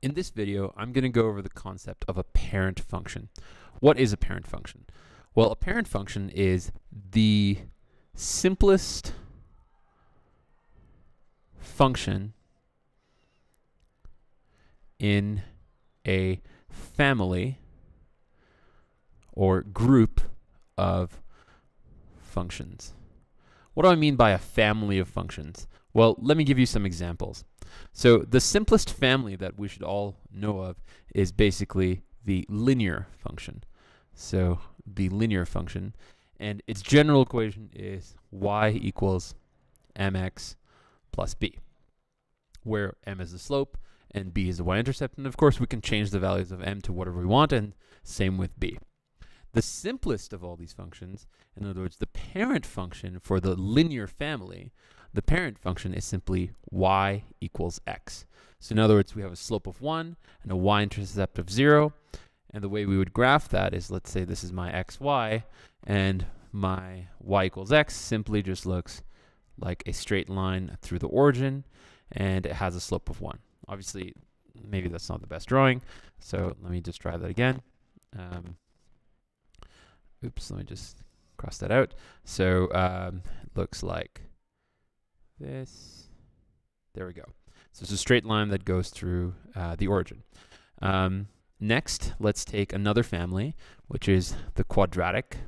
In this video, I'm going to go over the concept of a parent function. What is a parent function? Well, a parent function is the simplest function in a family or group of functions. What do I mean by a family of functions? Well, let me give you some examples. So the simplest family that we should all know of is basically the linear function. So the linear function, and its general equation is y equals mx plus b, where m is the slope and b is the y-intercept, and of course we can change the values of m to whatever we want, and same with b. The simplest of all these functions, in other words, the parent function for the linear family, the parent function is simply y equals x. So in other words, we have a slope of 1 and a y-intercept of 0. And the way we would graph that is, let's say this is my xy, and my y equals x simply just looks like a straight line through the origin, and it has a slope of 1. Obviously, maybe that's not the best drawing, so let me just try that again. Oops, let me just cross that out. So it looks like this. There we go. So it's a straight line that goes through the origin. Next, let's take another family, which is the quadratic.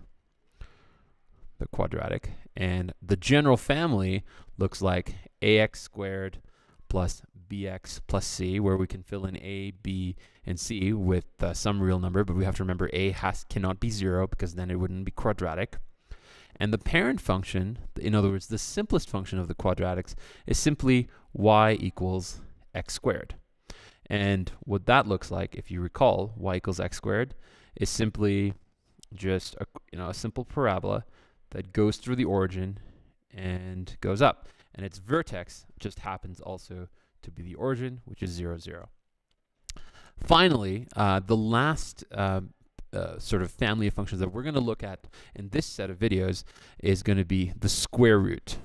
And the general family looks like ax squared plus bx plus c, where we can fill in a, b, and c with some real number, but we have to remember a cannot be 0 because then it wouldn't be quadratic. And the parent function, in other words, the simplest function of the quadratics, is simply y equals x squared. And what that looks like, if you recall, y equals x squared is simply just a simple parabola that goes through the origin and goes up. And its vertex just happens also to be the origin, which is 0, 0. Finally, the last sort of family of functions that we're going to look at in this set of videos is going to be the square root.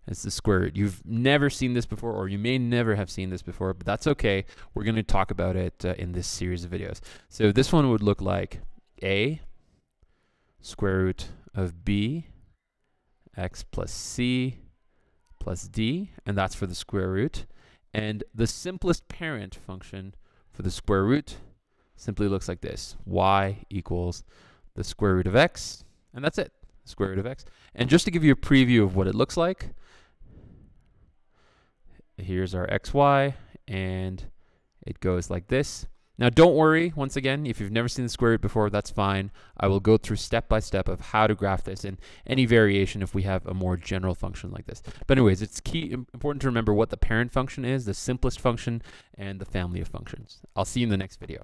It's the square root. You've never seen this before, or you may never have seen this before, but that's okay. We're going to talk about it in this series of videos. So this one would look like a square root of b x plus c plus d, and that's for the square root. And the simplest parent function for the square root simply looks like this: y equals the square root of x, and that's it, square root of x. And just to give you a preview of what it looks like, here's our xy, and it goes like this. Now don't worry, once again, if you've never seen the square root before, that's fine. I will go through step by step of how to graph this and any variation if we have a more general function like this. But anyways, it's important to remember what the parent function is, the simplest function, and the family of functions. I'll see you in the next video.